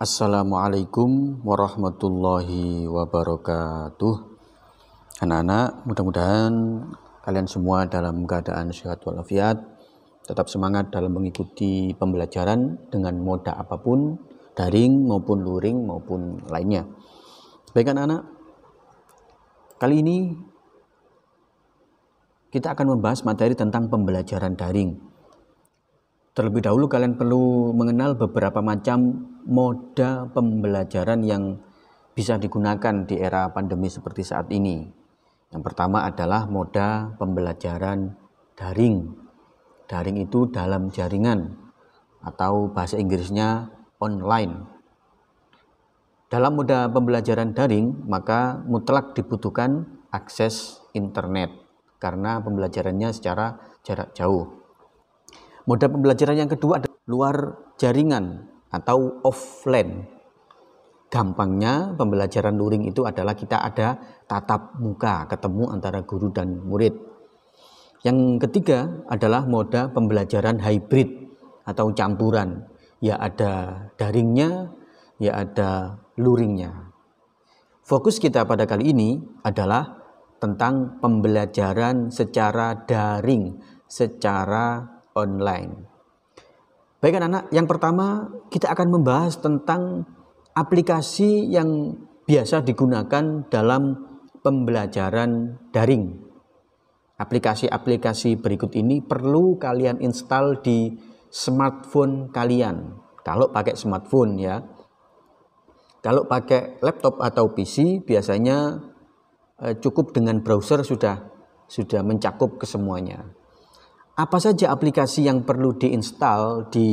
Assalamualaikum warahmatullahi wabarakatuh. Anak-anak, mudah-mudahan kalian semua dalam keadaan sehat walafiat, tetap semangat dalam mengikuti pembelajaran dengan moda apapun, daring maupun luring maupun lainnya. Baik anak-anak, kali ini kita akan membahas materi tentang pembelajaran daring. Terlebih dahulu kalian perlu mengenal beberapa macam moda pembelajaran yang bisa digunakan di era pandemi seperti saat ini. Yang pertama adalah moda pembelajaran daring. Daring itu dalam jaringan atau bahasa Inggrisnya online. Dalam moda pembelajaran daring maka mutlak dibutuhkan akses internet karena pembelajarannya secara jarak jauh. Moda pembelajaran yang kedua adalah luar jaringan atau offline. Gampangnya pembelajaran luring itu adalah kita ada tatap muka, ketemu antara guru dan murid. Yang ketiga adalah moda pembelajaran hybrid atau campuran. Ya ada daringnya, ya ada luringnya. Fokus kita pada kali ini adalah tentang pembelajaran secara daring, secara online. Baik anak-anak, yang pertama kita akan membahas tentang aplikasi yang biasa digunakan dalam pembelajaran daring. Aplikasi-aplikasi berikut ini perlu kalian install di smartphone kalian. Kalau pakai smartphone ya. Kalau pakai laptop atau PC biasanya cukup dengan browser sudah mencakup kesemuanya. Apa saja aplikasi yang perlu diinstal di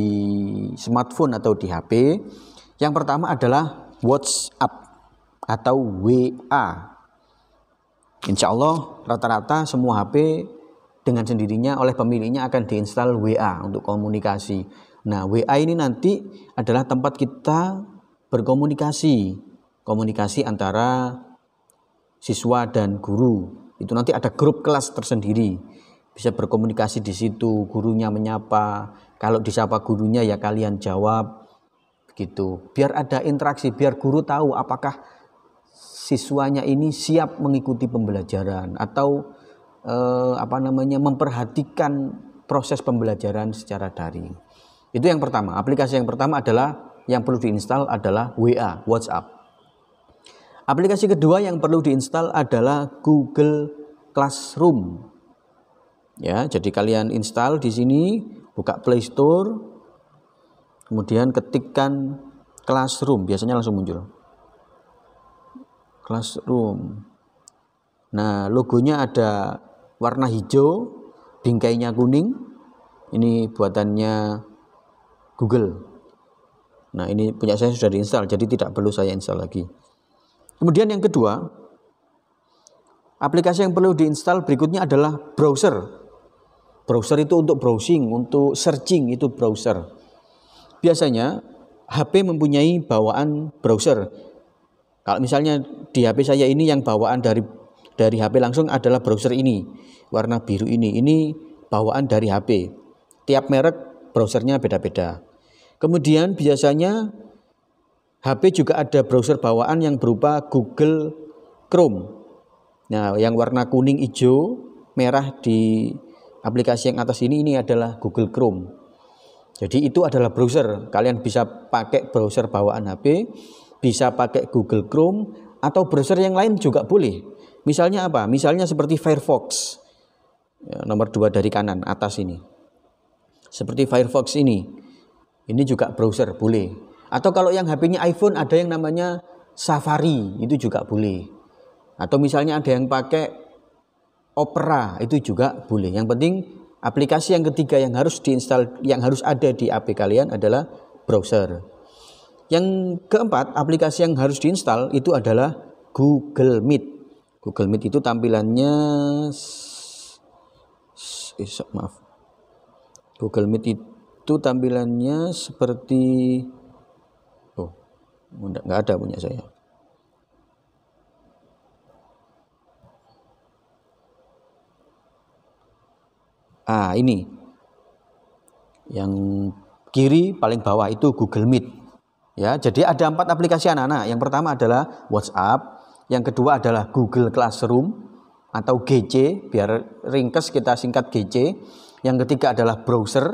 smartphone atau di HP? Yang pertama adalah WhatsApp atau WA. Insya Allah rata-rata semua HP dengan sendirinya oleh pemiliknya akan diinstal WA untuk komunikasi. Nah, WA ini nanti adalah tempat kita komunikasi antara siswa dan guru. Itu nanti ada grup kelas tersendiri. Bisa berkomunikasi di situ, gurunya menyapa, kalau disapa gurunya ya kalian jawab, begitu. Biar ada interaksi, biar guru tahu apakah siswanya ini siap mengikuti pembelajaran atau memperhatikan proses pembelajaran secara daring. Itu yang pertama. Aplikasi yang pertama adalah yang perlu diinstal adalah WA, WhatsApp. Aplikasi kedua yang perlu diinstal adalah Google Classroom. Ya, jadi kalian install di sini, buka Play Store, kemudian ketikkan Classroom, biasanya langsung muncul. Classroom. Nah, logonya ada warna hijau, bingkainya kuning. Ini buatannya Google. Nah, ini punya saya sudah diinstal, jadi tidak perlu saya install lagi. Kemudian yang kedua, aplikasi yang perlu diinstal berikutnya adalah browser. Browser itu untuk browsing, untuk searching itu browser. Biasanya HP mempunyai bawaan browser. Kalau misalnya di HP saya ini yang bawaan dari HP langsung adalah browser ini, warna biru ini. Ini bawaan dari HP. Tiap merek browsernya beda-beda. Kemudian biasanya HP juga ada browser bawaan yang berupa Google Chrome. Nah, yang warna kuning, hijau, merah di aplikasi yang atas ini adalah Google Chrome. Jadi itu adalah browser. Kalian bisa pakai browser bawaan HP, bisa pakai Google Chrome, atau browser yang lain juga boleh. Misalnya apa? Misalnya seperti Firefox. Ya, nomor 2 dari kanan atas ini. Seperti Firefox ini. Ini juga browser boleh. Atau kalau yang HP-nya iPhone ada yang namanya Safari, itu juga boleh. Atau misalnya ada yang pakai Opera, itu juga boleh. Yang penting aplikasi yang ketiga yang harus diinstal, yang harus ada di HP kalian adalah browser. Yang keempat, aplikasi yang harus diinstal itu adalah Google Meet. Google Meet itu tampilannya Google Meet itu tampilannya seperti enggak ada punya saya. Ini yang kiri paling bawah itu Google Meet. Ya, jadi ada 4 aplikasi anak-anak. Yang pertama adalah WhatsApp, yang kedua adalah Google Classroom atau GC, biar ringkes kita singkat GC. Yang ketiga adalah browser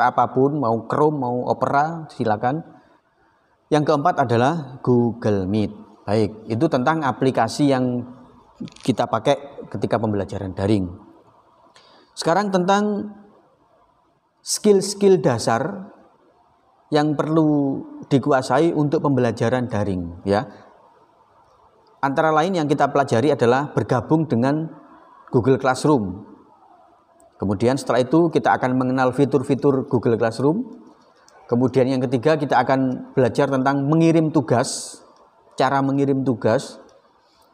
apapun, mau Chrome, mau Opera, silakan. Yang keempat adalah Google Meet. Baik, itu tentang aplikasi yang kita pakai ketika pembelajaran daring. Sekarang tentang skill-skill dasar yang perlu dikuasai untuk pembelajaran daring, ya. Antara lain yang kita pelajari adalah bergabung dengan Google Classroom. Kemudian setelah itu kita akan mengenal fitur-fitur Google Classroom. Kemudian yang ketiga kita akan belajar tentang mengirim tugas, cara mengirim tugas.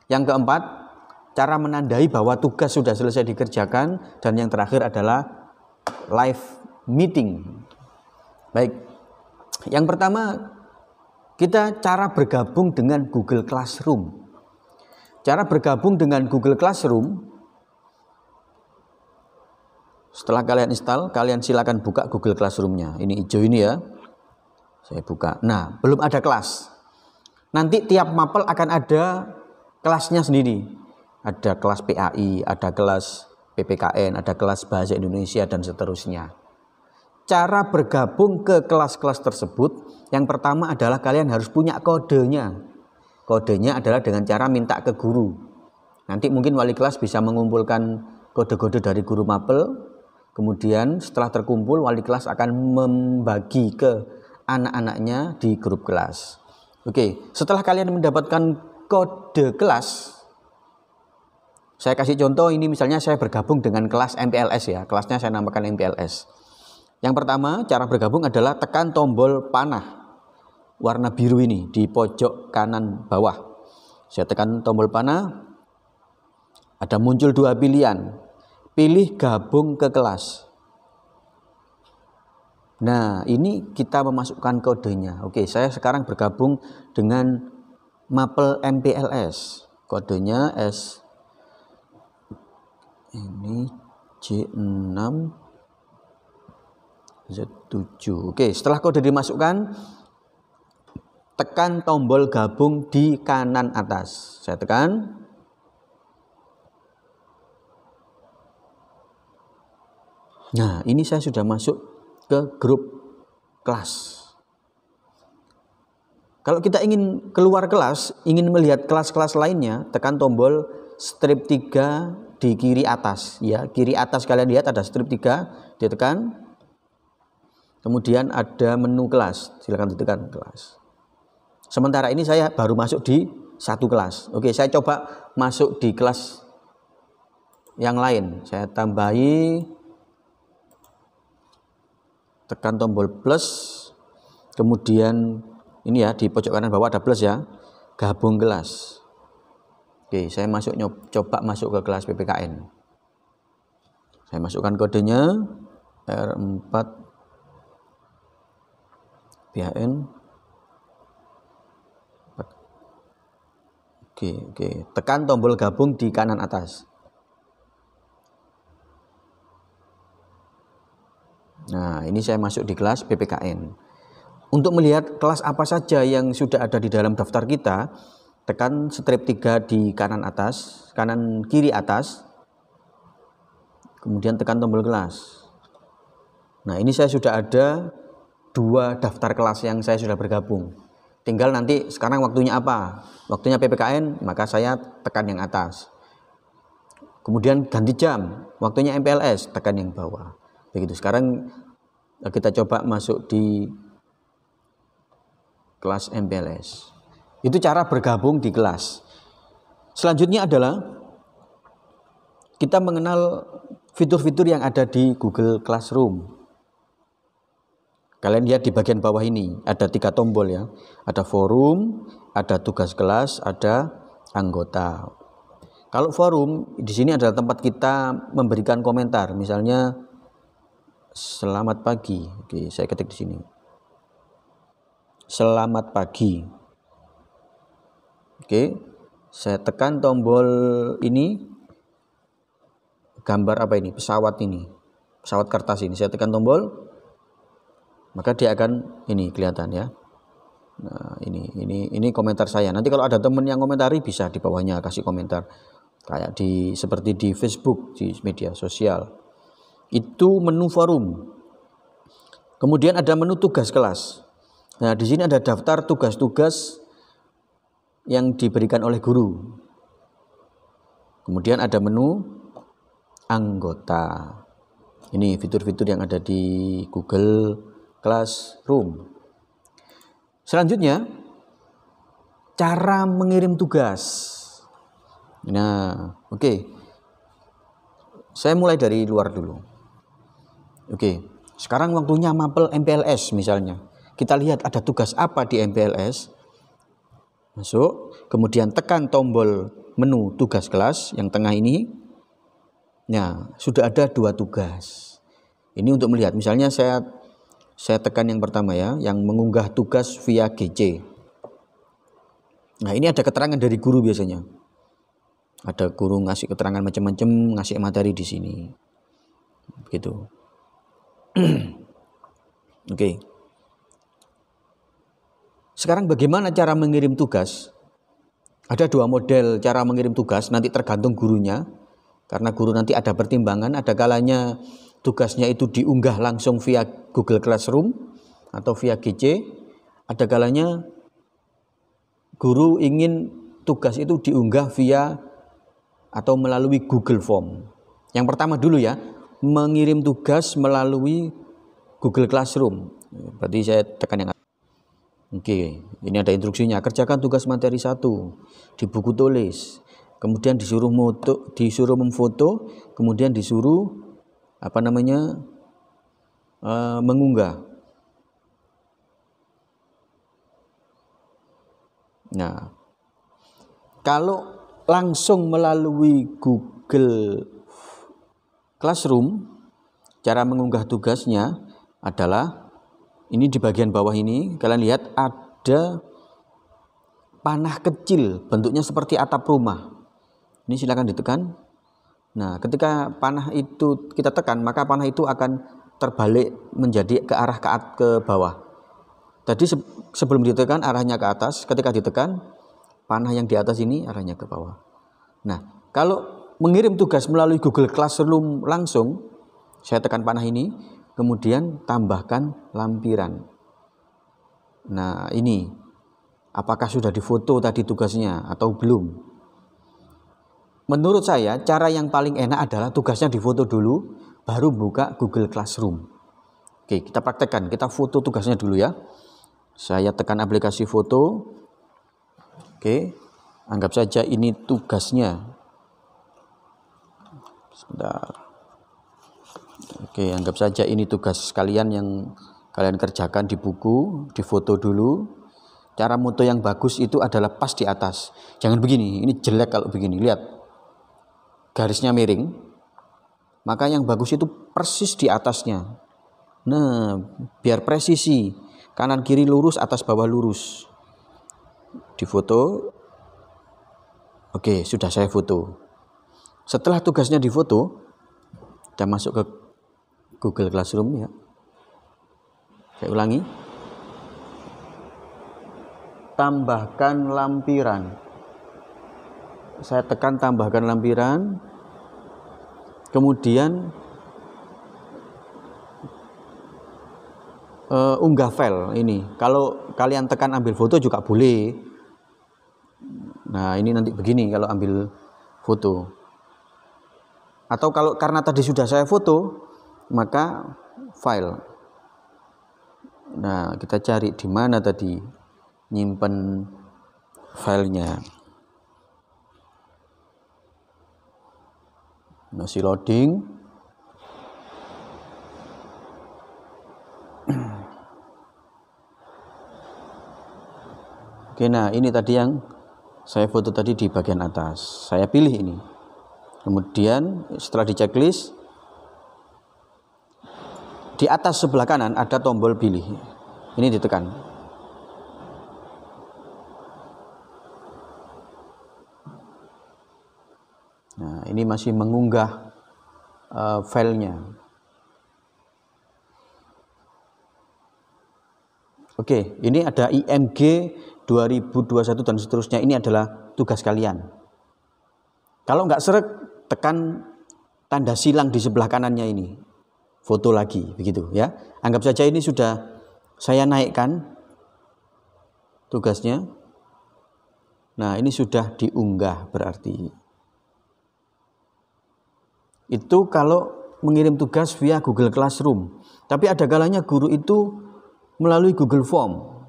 Yang keempat, cara menandai bahwa tugas sudah selesai dikerjakan. Dan yang terakhir adalah live meeting. Baik. Yang pertama, kita cara bergabung dengan Google Classroom. Cara bergabung dengan Google Classroom, setelah kalian install, kalian silakan buka Google Classroom-nya. Ini hijau ini ya. Saya buka. Nah, belum ada kelas. Nanti tiap mapel akan ada kelasnya sendiri. Ada kelas PAI, ada kelas PPKN, ada kelas Bahasa Indonesia, dan seterusnya. Cara bergabung ke kelas-kelas tersebut, yang pertama adalah kalian harus punya kodenya. Kodenya adalah dengan cara minta ke guru. Nanti mungkin wali kelas bisa mengumpulkan kode-kode dari guru mapel. Kemudian setelah terkumpul, wali kelas akan membagi ke anak-anaknya di grup kelas. Oke, setelah kalian mendapatkan kode kelas, saya kasih contoh ini, misalnya saya bergabung dengan kelas MPLS ya. Kelasnya saya namakan MPLS. Yang pertama, cara bergabung adalah tekan tombol panah warna biru ini di pojok kanan bawah. Saya tekan tombol panah, ada muncul 2 pilihan. Pilih gabung ke kelas. Nah, ini kita memasukkan kodenya. Oke, saya sekarang bergabung dengan mapel MPLS. Kodenya S ini J6 Z7. Oke, setelah kode dimasukkan, tekan tombol gabung di kanan atas. Saya tekan. Nah, ini saya sudah masuk ke grup kelas. Kalau kita ingin keluar kelas, ingin melihat kelas-kelas lainnya, tekan tombol strip 3 di kiri atas. Ya, kiri atas kalian lihat ada strip 3, ditekan. Kemudian ada menu kelas, silakan ditekan kelas. Sementara ini saya baru masuk di 1 kelas. Oke, saya coba masuk di kelas yang lain. Saya tambahi, tekan tombol plus, kemudian ini ya di pojok kanan bawah ada plus ya, gabung kelas. Oke, saya coba masuk ke kelas PPKN. Saya masukkan kodenya R4 PHN. Oke, tekan tombol gabung di kanan atas. Nah, ini saya masuk di kelas PPKN. Untuk melihat kelas apa saja yang sudah ada di dalam daftar kita, tekan strip 3 di kanan atas, kanan kiri atas. Kemudian tekan tombol kelas. Nah, ini saya sudah ada 2 daftar kelas yang saya sudah bergabung. Tinggal nanti sekarang waktunya apa? Waktunya PPKN, maka saya tekan yang atas. Kemudian ganti jam, waktunya MPLS, tekan yang bawah. Begitu. Sekarang kita coba masuk di kelas MPLS. Itu cara bergabung di kelas. Selanjutnya adalah kita mengenal fitur-fitur yang ada di Google Classroom. Kalian lihat di bagian bawah ini ada 3 tombol ya. Ada forum, ada tugas kelas, ada anggota. Kalau forum di sini adalah tempat kita memberikan komentar. Misalnya selamat pagi. Oke, saya ketik di sini. Selamat pagi. Oke, saya tekan tombol ini. Gambar apa ini? Pesawat ini. Pesawat kertas ini. Saya tekan tombol. Maka dia akan ini kelihatan ya. Nah, ini komentar saya. Nanti kalau ada teman yang komentari bisa di bawahnya kasih komentar. Kayak seperti di Facebook, di media sosial. Itu menu forum. Kemudian ada menu tugas kelas. Nah, di sini ada daftar tugas-tugas yang diberikan oleh guru. Kemudian ada menu anggota. Ini fitur-fitur yang ada di Google Classroom. Selanjutnya, cara mengirim tugas. Nah, oke. Saya mulai dari luar dulu. Oke, sekarang waktunya mapel MPLS misalnya. Kita lihat ada tugas apa di MPLS. Masuk, kemudian tekan tombol menu tugas kelas yang tengah ini. Nah, sudah ada 2 tugas. Ini untuk melihat, misalnya saya tekan yang pertama ya, yang mengunggah tugas via GC. Nah, ini ada keterangan dari guru biasanya. Ada guru ngasih keterangan macam-macam, ngasih materi di sini. Begitu. Oke. Sekarang bagaimana cara mengirim tugas? Ada 2 model cara mengirim tugas, nanti tergantung gurunya. Karena guru nanti ada pertimbangan, ada kalanya tugasnya itu diunggah langsung via Google Classroom atau via GC. Ada kalanya guru ingin tugas itu diunggah via atau melalui Google Form. Yang pertama dulu ya, mengirim tugas melalui Google Classroom. Berarti saya tekan yang Oke, ini ada instruksinya. Kerjakan tugas materi 1 di buku tulis. Kemudian disuruh memfoto, kemudian disuruh mengunggah. Nah, kalau langsung melalui Google Classroom, cara mengunggah tugasnya adalah ini di bagian bawah ini, kalian lihat ada panah kecil, bentuknya seperti atap rumah. Ini silakan ditekan. Nah, ketika panah itu kita tekan, maka panah itu akan terbalik menjadi ke arah ke bawah. Tadi sebelum ditekan arahnya ke atas, ketika ditekan panah yang di atas ini arahnya ke bawah. Nah, kalau mengirim tugas melalui Google Classroom langsung, saya tekan panah ini, kemudian tambahkan lampiran. Nah, ini apakah sudah difoto tadi tugasnya atau belum? Menurut saya cara yang paling enak adalah tugasnya difoto dulu, baru buka Google Classroom. Oke, kita praktekkan, kita foto tugasnya dulu ya. Saya tekan aplikasi foto. Oke, anggap saja ini tugasnya. Sebentar. Oke, anggap saja ini tugas kalian yang kalian kerjakan di buku, difoto dulu. Cara foto yang bagus itu adalah pas di atas. Jangan begini, ini jelek kalau begini. Lihat, garisnya miring. Maka yang bagus itu persis di atasnya. Nah, biar presisi. Kanan kiri lurus, atas bawah lurus. Difoto. Oke, sudah saya foto. Setelah tugasnya difoto, kita masuk ke Google Classroom ya. Saya ulangi. Tambahkan lampiran. Saya tekan tambahkan lampiran. Kemudian unggah file ini. Kalau kalian tekan ambil foto juga boleh. Nah, ini nanti begini kalau ambil foto. Atau kalau karena tadi sudah saya foto, maka file. Nah, kita cari di mana tadi nyimpen filenya. Masih loading. Oke, nah ini tadi yang saya foto tadi di bagian atas. Saya pilih ini. Kemudian setelah di checklist, di atas sebelah kanan ada tombol pilih. Ini ditekan. Nah, ini masih mengunggah filenya. Oke, ini ada IMG 2021 dan seterusnya. Ini adalah tugas kalian. Kalau nggak seret, tekan tanda silang di sebelah kanannya ini. Foto lagi, begitu ya. Anggap saja ini sudah saya naikkan tugasnya. Nah, ini sudah diunggah berarti. Itu kalau mengirim tugas via Google Classroom. Tapi ada kalanya guru itu melalui Google Form.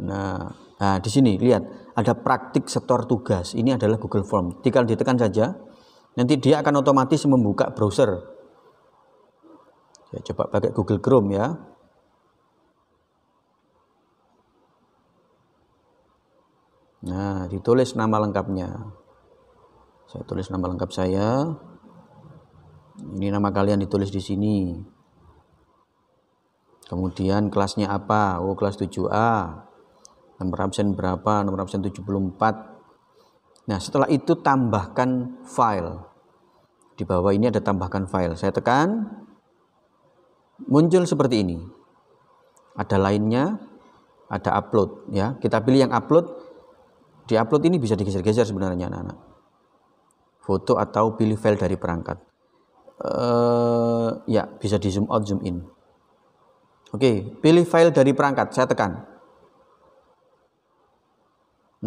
Nah, di sini lihat ada praktik setor tugas. Ini adalah Google Form. Tinggal ditekan saja, nanti dia akan otomatis membuka browser. Ya, coba pakai Google Chrome ya. Nah, ditulis nama lengkapnya. Saya tulis nama lengkap saya. Ini nama kalian ditulis di sini. Kemudian kelasnya apa? Oh, kelas 7A. Nomor absen berapa? Nomor absen 74. Nah, setelah itu tambahkan file. Di bawah ini ada tambahkan file. Saya tekan, muncul seperti ini. Ada lainnya, ada upload ya. Kita pilih yang upload. Di upload ini bisa digeser-geser sebenarnya anak-anak. Foto atau pilih file dari perangkat. Ya, bisa di zoom out, zoom in. Oke, pilih file dari perangkat, saya tekan.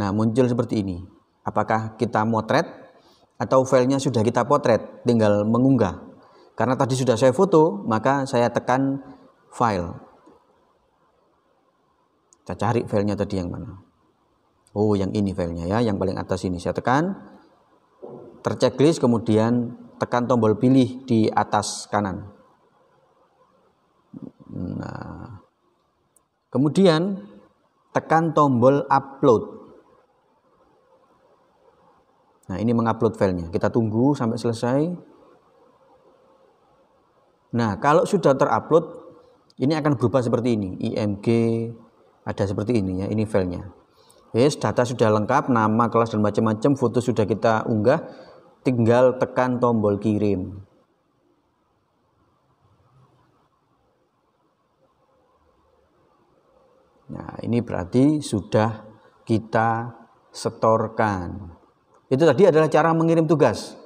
Nah, muncul seperti ini. Apakah kita motret atau filenya sudah kita potret, tinggal mengunggah. Karena tadi sudah saya foto, maka saya tekan file. Kita cari filenya tadi yang mana. Oh, yang ini filenya ya, yang paling atas ini. Saya tekan, terchecklist, kemudian tekan tombol pilih di atas kanan. Nah, kemudian tekan tombol upload. Nah, ini mengupload filenya. Kita tunggu sampai selesai. Nah, kalau sudah terupload, ini akan berubah seperti ini. IMG ada seperti ini ya. Ini filenya. Yes, data sudah lengkap, nama, kelas dan macam-macam. Foto sudah kita unggah. Tinggal tekan tombol kirim. Nah, ini berarti sudah kita setorkan. Itu tadi adalah cara mengirim tugas.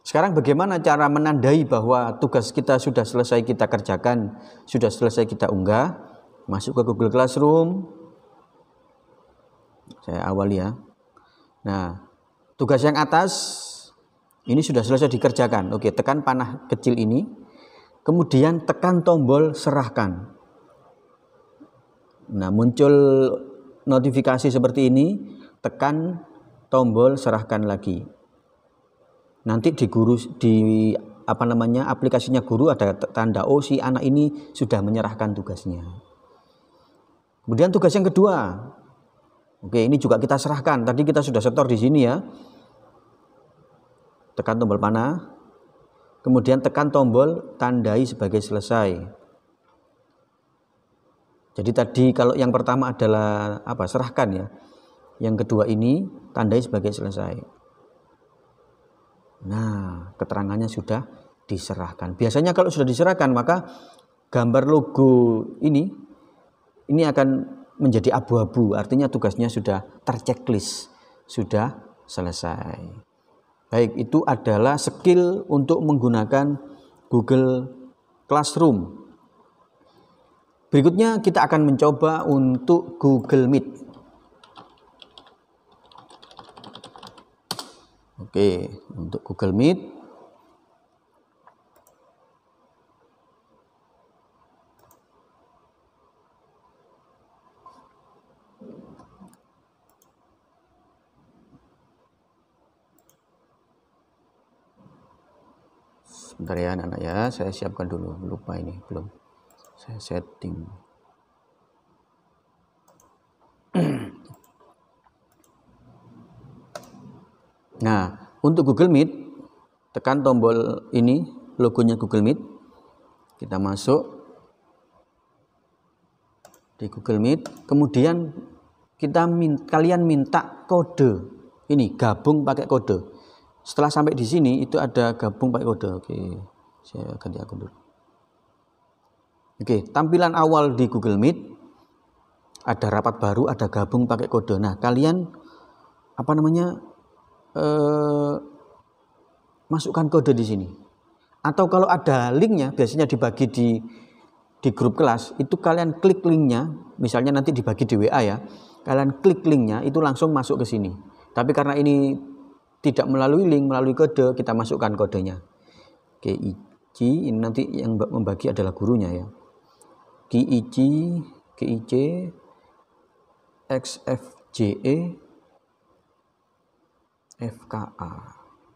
Sekarang bagaimana cara menandai bahwa tugas kita sudah selesai kita kerjakan, sudah selesai kita unggah? Masuk ke Google Classroom. Saya awali ya. Nah, tugas yang atas ini sudah selesai dikerjakan. Oke, tekan panah kecil ini. Kemudian tekan tombol serahkan. Nah, muncul notifikasi seperti ini, tekan tombol serahkan lagi. Nanti di aplikasinya guru ada tanda si anak ini sudah menyerahkan tugasnya. Kemudian tugas yang kedua. Oke, ini juga kita serahkan. Tadi kita sudah setor di sini ya. Tekan tombol panah. Kemudian tekan tombol tandai sebagai selesai. Jadi tadi kalau yang pertama adalah serahkan ya. Yang kedua ini tandai sebagai selesai. Nah, keterangannya sudah diserahkan. Biasanya kalau sudah diserahkan maka gambar logo ini akan menjadi abu-abu. Artinya tugasnya sudah terchecklist, sudah selesai. Baik, itu adalah skill untuk menggunakan Google Classroom. Berikutnya kita akan mencoba untuk Google Meet. Oke, untuk Google Meet. Sebentar ya anak-anak ya, saya siapkan dulu. Lupa ini, belum. Saya setting. Nah, untuk Google Meet, tekan tombol ini, logonya Google Meet. Kita masuk di Google Meet. Kemudian kalian minta kode. Ini gabung pakai kode. Setelah sampai di sini itu ada gabung pakai kode. Oke, saya ganti akun dulu. Oke, tampilan awal di Google Meet, ada rapat baru, ada gabung pakai kode. Nah, kalian masukkan kode di sini. Atau kalau ada linknya, biasanya dibagi di grup kelas, itu kalian klik linknya, misalnya nanti dibagi di WA ya, kalian klik linknya itu langsung masuk ke sini. Tapi karena ini tidak melalui link, melalui kode, kita masukkan kodenya. GIC, ini nanti yang membagi adalah gurunya ya. GIC, XFJE, FKA.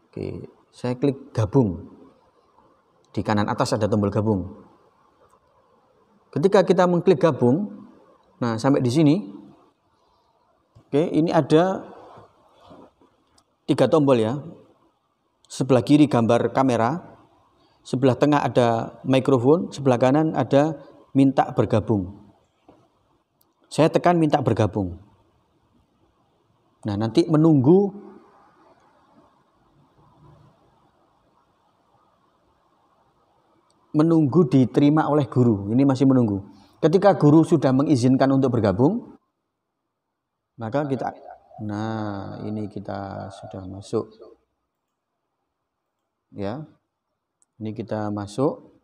Oke, saya klik gabung. Di kanan atas ada tombol gabung. Ketika kita mengklik gabung, nah sampai di sini, oke, ini ada 3 tombol ya. Sebelah kiri gambar kamera, sebelah tengah ada mikrofon, sebelah kanan ada minta bergabung. Saya tekan minta bergabung. Nah, nanti menunggu diterima oleh guru. Ini masih menunggu. Ketika guru sudah mengizinkan untuk bergabung, maka kita, nah ini kita sudah masuk. Ya, ini kita masuk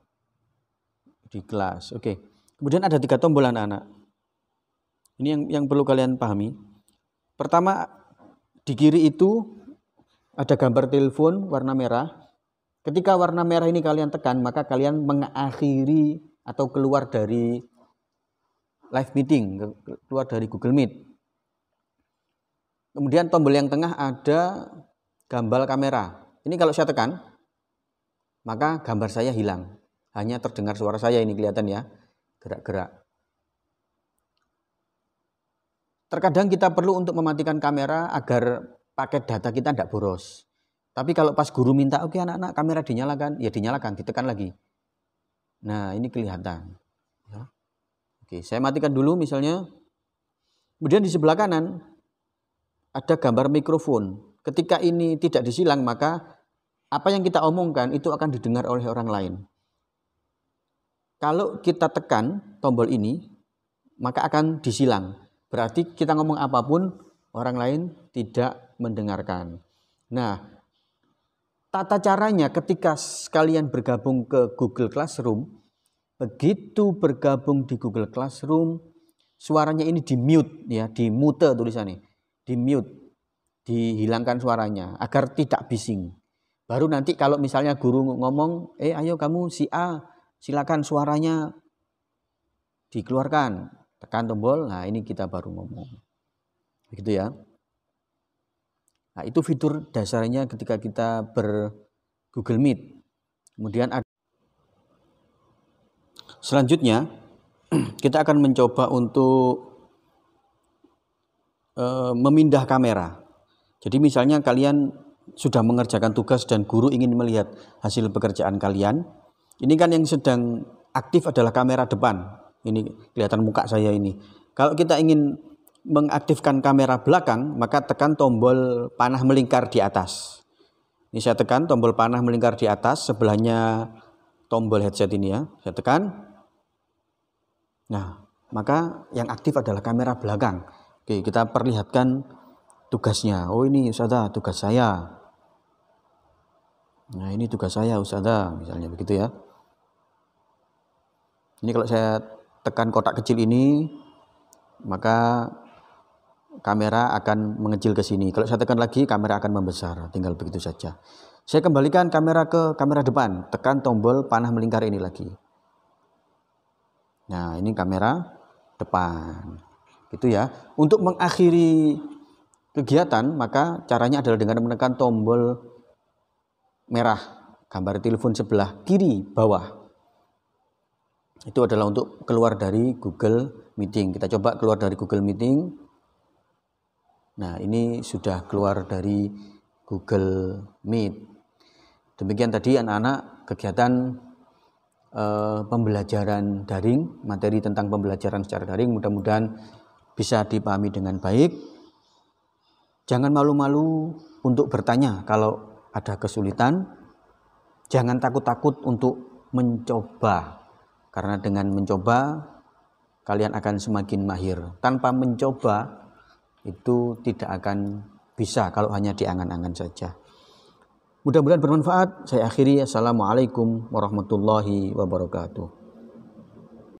di kelas. Oke. Kemudian ada 3 tombol anak-anak. Ini yang perlu kalian pahami. Pertama, di kiri itu ada gambar telepon warna merah. Ketika warna merah ini kalian tekan, maka kalian mengakhiri atau keluar dari live meeting, keluar dari Google Meet. Kemudian tombol yang tengah ada gambar kamera. Ini kalau saya tekan, maka gambar saya hilang. Hanya terdengar suara saya, ini kelihatan ya, gerak-gerak. Terkadang kita perlu untuk mematikan kamera agar paket data kita tidak boros. Tapi kalau pas guru minta, oke anak-anak kamera dinyalakan, ya dinyalakan, ditekan lagi. Nah ini kelihatan. Ya. Oke, saya matikan dulu misalnya. Kemudian di sebelah kanan ada gambar mikrofon. Ketika ini tidak disilang, maka apa yang kita omongkan itu akan didengar oleh orang lain. Kalau kita tekan tombol ini, maka akan disilang. Berarti kita ngomong apapun, orang lain tidak mendengarkan. Nah, tata caranya ketika kalian bergabung ke Google Classroom, begitu bergabung di Google Classroom, suaranya ini di-mute ya, di-mute tulisannya, di-mute, dihilangkan suaranya agar tidak bising. Baru nanti kalau misalnya guru ngomong, ayo kamu si A, silakan suaranya dikeluarkan, tekan tombol, nah ini kita baru ngomong. Begitu ya. Nah, itu fitur dasarnya ketika kita ber-Google Meet. Kemudian selanjutnya kita akan mencoba untuk memindah kamera. Jadi misalnya kalian sudah mengerjakan tugas dan guru ingin melihat hasil pekerjaan kalian. Ini kan yang sedang aktif adalah kamera depan. Ini kelihatan muka saya ini. Kalau kita ingin mengaktifkan kamera belakang, maka tekan tombol panah melingkar di atas. Ini saya tekan tombol panah melingkar di atas, sebelahnya tombol headset ini ya. Saya tekan. Nah, maka yang aktif adalah kamera belakang. Oke, kita perlihatkan tugasnya. Oh ini Ustazah, tugas saya. Nah ini tugas saya Ustazah, misalnya begitu ya. Ini kalau saya tekan kotak kecil ini, maka kamera akan mengecil ke sini. Kalau saya tekan lagi, kamera akan membesar. Tinggal begitu saja. Saya kembalikan kamera ke kamera depan. Tekan tombol panah melingkar ini lagi. Nah, ini kamera depan. Gitu ya. Untuk mengakhiri kegiatan, maka caranya adalah dengan menekan tombol merah. Gambar telepon sebelah kiri bawah. Itu adalah untuk keluar dari Google Meeting. Kita coba keluar dari Google Meeting. Nah, ini sudah keluar dari Google Meet. Demikian tadi anak-anak kegiatan pembelajaran daring, materi tentang pembelajaran secara daring. Mudah-mudahan bisa dipahami dengan baik. Jangan malu-malu untuk bertanya kalau ada kesulitan. Jangan takut-takut untuk mencoba. Karena dengan mencoba kalian akan semakin mahir. Tanpa mencoba itu tidak akan bisa kalau hanya diangan-angan saja. Mudah-mudahan bermanfaat. Saya akhiri. Assalamualaikum warahmatullahi wabarakatuh.